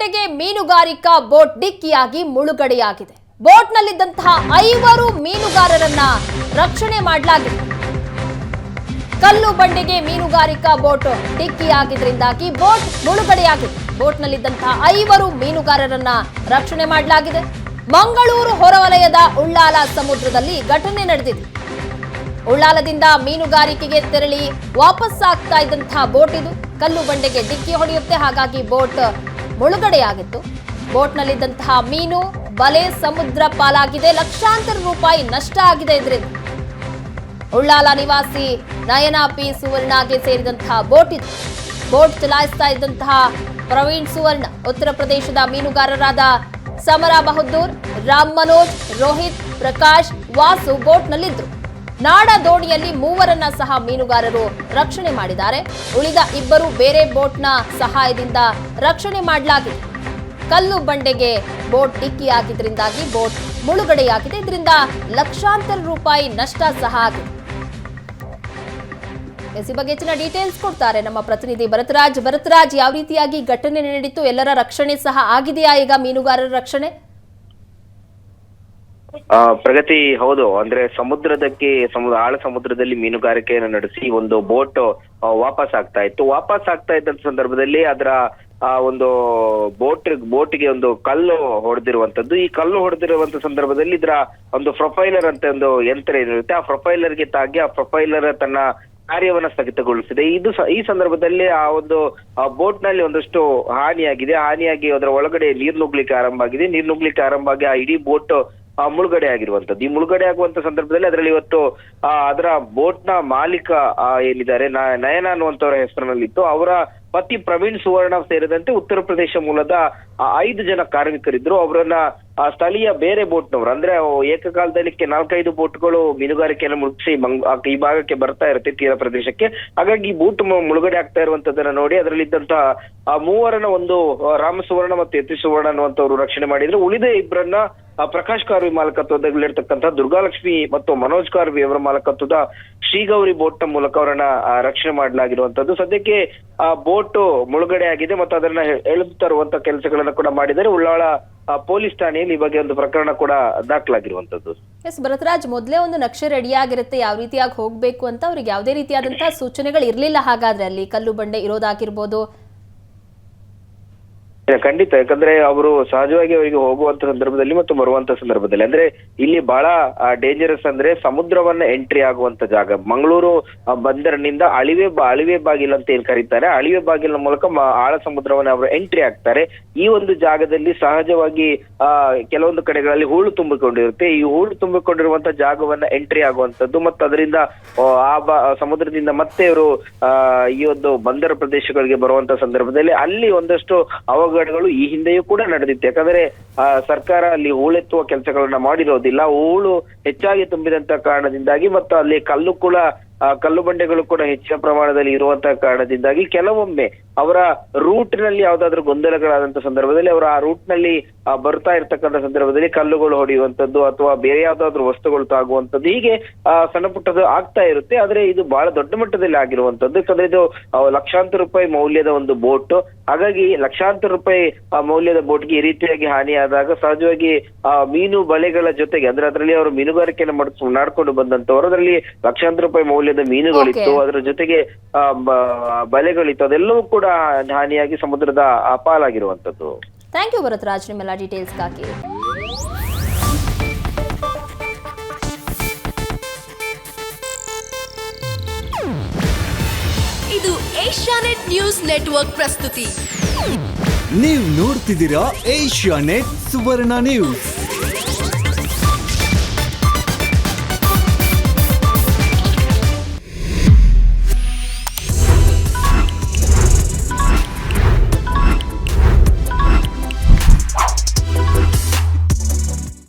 ಬಂಡೆಗೆ ಮೀನುಗಾರಿಕಾ ಬೋಟ್ ಡಿಕ್ಕಿಯಾಗಿ ಮುಳುಗಡೆಯಾಗಿದೆ. ಬೋಟ್ನಲ್ಲಿದ್ದಂತಹ 5 ಮೀನುಗಾರರನ್ನ ರಕ್ಷಣೆ ಮಾಡಲಾಗಿದೆ. ಕಲ್ಲು ಬಂಡೆಗೆ ಮೀನುಗಾರಿಕಾ ಬೋಟ್ ಡಿಕ್ಕಿಯಾಗಿದ್ರಿಂದಾಗಿ ಬೋಟ್ ಮುಳುಗಡೆಯಾಗಿದೆ. ಬೋಟ್ನಲ್ಲಿದ್ದಂತಹ 5 ಮೀನುಗಾರರನ್ನ ರಕ್ಷಣೆ ಮಾಡಲಾಗಿದೆ. ಮಂಗಳೂರು ಹೊರವಲಯದ ಉಳ್ಳಾಲ ಸಮುದ್ರದಲ್ಲಿ ಘಟನೆ ನಡೆದಿದೆ. ಉಳ್ಳಾಲದಿಂದ ಮೀನುಗಾರಿಕೆಗೆ ತೆರಳಿ ವಾಪಸ್ ಆಗ್ತಾ ಇದ್ದಂತಹ ಬೋಟ್ ಇದು ಕಲ್ಲು ಬಂಡೆಗೆ ಡಿಕ್ಕಿ ಹೊಡೆಯುತ್ತೆ. ಹಾಗಾಗಿ ಬೋಟ್ ಮುಳುಗಡೆಯಾಗಿತ್ತು. ಬೋಟ್ನಲ್ಲಿದ್ದಂತಹ ಮೀನು ಬಲೆ ಸಮುದ್ರ ಪಾಲಾಗಿದೆ. ಲಕ್ಷಾಂತರ ರೂಪಾಯಿ ನಷ್ಟ ಆಗಿದೆ. ಇದರಿಂದ ಉಳ್ಳಾಲ ನಿವಾಸಿ ನಯನ ಪಿ ಸುವರ್ಣಗೆ ಸೇರಿದಂತಹ ಬೋಟ್ ಇದು. ಬೋಟ್ ಚಲಾಯಿಸ್ತಾ ಇದ್ದಂತಹ ಪ್ರವೀಣ್ ಸುವರ್ಣ, ಉತ್ತರ ಪ್ರದೇಶದ ಮೀನುಗಾರರಾದ ಸಮರಾ ಬಹದ್ದೂರ್, ರಾಮ್ ಮನೋಜ್, ರೋಹಿತ್, ಪ್ರಕಾಶ್, ವಾಸು ಬೋಟ್ನಲ್ಲಿದ್ದರು. ನಾಡ ದೋಣಿಯಲ್ಲಿ 3ರನ್ನ ಸಹ ಮೀನುಗಾರರು ರಕ್ಷಣೆ ಮಾಡಿದ್ದಾರೆ. ಉಳಿದ 2 ಬೇರೆ ಬೋಟ್ನ ಸಹಾಯದಿಂದ ರಕ್ಷಣೆ ಮಾಡಲಾಗಿದೆ. ಕಲ್ಲು ಬಂಡೆಗೆ ಬೋಟ್ ಡಿಕ್ಕಿಯಾಗಿದ್ರಿಂದಾಗಿ ಬೋಟ್ ಮುಳುಗಡೆಯಾಗಿದೆ. ಇದರಿಂದ ಲಕ್ಷಾಂತರ ರೂಪಾಯಿ ನಷ್ಟ ಸಹ ಆಗಿದೆ. ಈ ಬಗ್ಗೆ ಹೆಚ್ಚಿನ ಡೀಟೇಲ್ಸ್ ಕೊಡ್ತಾರೆ ನಮ್ಮ ಪ್ರತಿನಿಧಿ ಭರತರಾಜ್, ಯಾವ ರೀತಿಯಾಗಿ ಘಟನೆ ನಡೆಯಿತು? ಎಲ್ಲರ ರಕ್ಷಣೆ ಸಹ ಆಗಿದೆಯಾ ಈಗ ಮೀನುಗಾರರ ರಕ್ಷಣೆ? ಪ್ರಗತಿ, ಹೌದು. ಅಂದ್ರೆ ಆಳ ಸಮುದ್ರದಲ್ಲಿ ಮೀನುಗಾರಿಕೆಯನ್ನು ನಡೆಸಿ ಒಂದು ಬೋಟ್ ವಾಪಸ್ ಆಗ್ತಾ ಇದ್ದಂತ ಸಂದರ್ಭದಲ್ಲಿ ಅದರ ಒಂದು ಬೋಟ್ಗೆ ಒಂದು ಕಲ್ಲು ಹೊಡೆದಿರುವಂತದ್ದು. ಈ ಕಲ್ಲು ಹೊಡೆದಿರುವಂತ ಸಂದರ್ಭದಲ್ಲಿ ಇದರ ಒಂದು ಪ್ರೊಫೈಲರ್ ಅಂತ ಒಂದು ಯಂತ್ರ ಏನಿರುತ್ತೆ, ಆ ಪ್ರೊಫೈಲರ್ಗೆ ತಾಗಿ ಆ ಪ್ರೊಫೈಲರ್ ತನ್ನ ಕಾರ್ಯವನ್ನ ಸ್ಥಗಿತಗೊಳಿಸಿದೆ. ಈ ಸಂದರ್ಭದಲ್ಲಿ ಆ ಒಂದು ಬೋಟ್ ನಲ್ಲಿ ಒಂದಷ್ಟು ಹಾನಿಯಾಗಿ ಅದರ ಒಳಗಡೆ ನೀರು ನುಗ್ಲಿಕ್ಕೆ ಆರಂಭ ಆಗಿ ಆ ಇಡೀ ಬೋಟ್ ಮುಳುಗಡೆ ಆಗಿರುವಂತದ್ದು. ಈ ಮುಳುಗಡೆ ಆಗುವಂತ ಸಂದರ್ಭದಲ್ಲಿ ಅದರಲ್ಲಿ ಇವತ್ತು ಅದರ ಬೋಟ್ ನ ಮಾಲೀಕ ಏನಿದ್ದಾರೆ ನಯನ ಅನ್ನುವಂತವರ ಹೆಸರಿನಲ್ಲಿತ್ತು. ಅವರ ಪತಿ ಪ್ರವೀಣ್ ಸುವರ್ಣ ಸೇರಿದಂತೆ ಉತ್ತರ ಪ್ರದೇಶ ಮೂಲದ 5 ಜನ ಕಾರ್ಮಿಕರಿದ್ರು. ಅವರನ್ನ ಸ್ಥಳೀಯ ಬೇರೆ ಬೋಟ್ನವರು, ಅಂದ್ರೆ ಏಕಕಾಲದಲ್ಲಿ 4-5 ಬೋಟ್ಗಳು ಮೀನುಗಾರಿಕೆಯನ್ನು ಮುಗಿಸಿ ಈ ಭಾಗಕ್ಕೆ ಬರ್ತಾ ಇರುತ್ತೆ, ತೀರ ಪ್ರದೇಶಕ್ಕೆ. ಹಾಗಾಗಿ ಈ ಬೋಟ್ ಮುಳುಗಡೆ ಆಗ್ತಾ ಇರುವಂತದನ್ನ ನೋಡಿ ಅದರಲ್ಲಿದ್ದಂತಹ 3ರನ್ನ ಒಂದು ರಾಮ ಸುವರ್ಣ ಮತ್ತು ಯತಿ ಸುವರ್ಣ ಅನ್ನುವಂಥವ್ರು ರಕ್ಷಣೆ ಮಾಡಿದ್ರು. ಉಳಿದ 2ರನ್ನ ಪ್ರಕಾಶ್ ಕಾರ್ವಿ ಮಾಲಕತ್ವದಲ್ಲಿರ್ತಕ್ಕಂಥ ದುರ್ಗಾಲಕ್ಷ್ಮಿ ಮತ್ತು ಮನೋಜ್ ಕಾರ್ವಿ ಅವರ ಮಾಲಕತ್ವದ ಶ್ರೀಗೌರಿ ಬೋಟ್ ನ ಮೂಲಕ ಅವರನ್ನ ರಕ್ಷಣೆ ಮಾಡಲಾಗಿರುವಂತದ್ದು. ಸದ್ಯಕ್ಕೆ ಆ ಬೋಟ್ ಮುಳುಗಡೆ ಆಗಿದೆ ಮತ್ತು ಅದನ್ನ ಎಳೆದು ತರುವಂತ ಕೆಲಸಗಳನ್ನ ಕೂಡ ಮಾಡಿದರೆ ಉಳ್ಳಾಳ ಪೊಲೀಸ್ ಠಾಣೆಯಲ್ಲಿ ಈ ಬಗ್ಗೆ ಒಂದು ಪ್ರಕರಣ ಕೂಡ ದಾಖಲಾಗಿರುವಂತದ್ದು. ಎಸ್ ಭರತರಾಜ್, ಮೊದಲೇ ಒಂದು ನಕ್ಷೆ ರೆಡಿ ಆಗಿರುತ್ತೆ ಯಾವ ರೀತಿಯಾಗಿ ಹೋಗ್ಬೇಕು ಅಂತ. ಅವ್ರಿಗೆ ಯಾವುದೇ ರೀತಿಯಾದಂತಹ ಸೂಚನೆಗಳು ಇರ್ಲಿಲ್ಲ ಹಾಗಾದ್ರೆ ಅಲ್ಲಿ ಕಲ್ಲು ಬಂಡೆ ಇರೋದಾಗಿರ್ಬೋದು? ಖಂಡಿತ, ಯಾಕಂದ್ರೆ ಅವರು ಸಹಜವಾಗಿ ಅವರಿಗೆ ಹೋಗುವಂತ ಸಂದರ್ಭದಲ್ಲಿ ಮತ್ತು ಬರುವಂತ ಸಂದರ್ಭದಲ್ಲಿ, ಅಂದ್ರೆ ಇಲ್ಲಿ ಬಹಳ ಡೇಂಜರಸ್ ಅಂದ್ರೆ ಸಮುದ್ರವನ್ನ ಎಂಟ್ರಿ ಆಗುವಂತ ಜಾಗ. ಮಂಗಳೂರು ಬಂದರಿನಿಂದ ಅಳಿವೆ ಬಾಗಿಲು ಅಂತ ಏನ್ ಕರೀತಾರೆ, ಅಳಿವೆ ಬಾಗಿಲಿನ ಮೂಲಕ ಆಳ ಸಮುದ್ರವನ್ನ ಅವರು ಎಂಟ್ರಿ ಆಗ್ತಾರೆ. ಈ ಒಂದು ಜಾಗದಲ್ಲಿ ಸಹಜವಾಗಿ ಕೆಲವೊಂದು ಕಡೆಗಳಲ್ಲಿ ಹೂಳು ತುಂಬಿಕೊಂಡಿರುತ್ತೆ. ಈ ಹೂಳು ತುಂಬಿಕೊಂಡಿರುವಂತ ಜಾಗವನ್ನ ಎಂಟ್ರಿ ಆಗುವಂತದ್ದು ಮತ್ತು ಅದರಿಂದ ಸಮುದ್ರದಿಂದ ಮತ್ತೆ ಇವರು ಈ ಒಂದು ಬಂದರ ಪ್ರದೇಶಗಳಿಗೆ ಬರುವಂತ ಸಂದರ್ಭದಲ್ಲಿ ಅಲ್ಲಿ ಒಂದಷ್ಟು ಅವಘಡಗಳು ಈ ಹಿಂದೆಯೂ ಕೂಡ ನಡೆದಿತ್ತು. ಯಾಕಂದ್ರೆ ಸರ್ಕಾರ ಅಲ್ಲಿ ಹೂಳೆತ್ತುವ ಕೆಲಸಗಳನ್ನ ಮಾಡಿರೋದಿಲ್ಲ. ಹೂಳು ಹೆಚ್ಚಾಗಿ ತುಂಬಿದಂತ ಕಾರಣದಿಂದಾಗಿ ಮತ್ತು ಅಲ್ಲಿ ಕಲ್ಲು ಬಂಡೆಗಳು ಕೂಡ ಹೆಚ್ಚಿನ ಪ್ರಮಾಣದಲ್ಲಿ ಇರುವಂತಹ ಕಾರಣದಿಂದಾಗಿ ಕೆಲವೊಮ್ಮೆ ಅವರ ರೂಟ್ ನಲ್ಲಿ ಯಾವ್ದಾದ್ರು ಗೊಂದಲಗಳಾದಂತ ಸಂದರ್ಭದಲ್ಲಿ ಅವರು ಆ ರೂಟ್ ನಲ್ಲಿ ಬರ್ತಾ ಇರ್ತಕ್ಕಂಥ ಸಂದರ್ಭದಲ್ಲಿ ಕಲ್ಲುಗಳು ಹೊಡೆಯುವಂತದ್ದು ಅಥವಾ ಬೇರೆ ಯಾವ್ದಾದ್ರು ವಸ್ತುಗಳು ತಾಗುವಂತದ್ದು, ಹೀಗೆ ಸಣ್ಣ ಪುಟ್ಟದ್ದು ಆಗ್ತಾ ಇರುತ್ತೆ. ಆದ್ರೆ ಇದು ಬಹಳ ದೊಡ್ಡ ಮಟ್ಟದಲ್ಲಿ ಆಗಿರುವಂತದ್ದು. ಯಾಕಂದ್ರೆ ಇದು ಲಕ್ಷಾಂತರ ರೂಪಾಯಿ ಮೌಲ್ಯದ ಒಂದು ಬೋಟ್. ಹಾಗಾಗಿ ಲಕ್ಷಾಂತರ ರೂಪಾಯಿ ಮೌಲ್ಯದ ಬೋಟ್ಗೆ ಈ ರೀತಿಯಾಗಿ ಹಾನಿಯಾದಾಗ ಸಹಜವಾಗಿ ಮೀನು ಬಲೆಗಳ ಜೊತೆಗೆ, ಅಂದ್ರೆ ಅದರಲ್ಲಿ ಅವರು ಮೀನುಗಾರಿಕೆಯನ್ನು ಮಾಡ್ಕೊಂಡು ಬಂದಂತವರು, ಅದರಲ್ಲಿ ಲಕ್ಷಾಂತರ ರೂಪಾಯಿ ಮೌಲ್ಯದ ಮೀನುಗಳಿತ್ತು, ಅದರ ಜೊತೆಗೆ ಬಲೆಗಳಿತ್ತು, ಅದೆಲ್ಲವೂ ಕೂಡ ಹಾನಿಯಾಗಿ ಸಮುದ್ರದ ಪಾಲಾಗಿರುವಂತದ್ದು. ಥ್ಯಾಂಕ್ ಯು ಭರತರಾಜ್, ನಿಮ್ಮೆಲ್ಲ ಡೀಟೇಲ್ಸ್ಗಾಗಿ. ಇದು ಏಷ್ಯಾನೆಟ್ ನ್ಯೂಸ್ ನೆಟ್ವರ್ಕ್ ಪ್ರಸ್ತುತಿ. ನೀವು ನೋಡ್ತಿದ್ದೀರಾ ಏಷ್ಯಾನೆಟ್ ಸುವರ್ಣ ನ್ಯೂಸ್.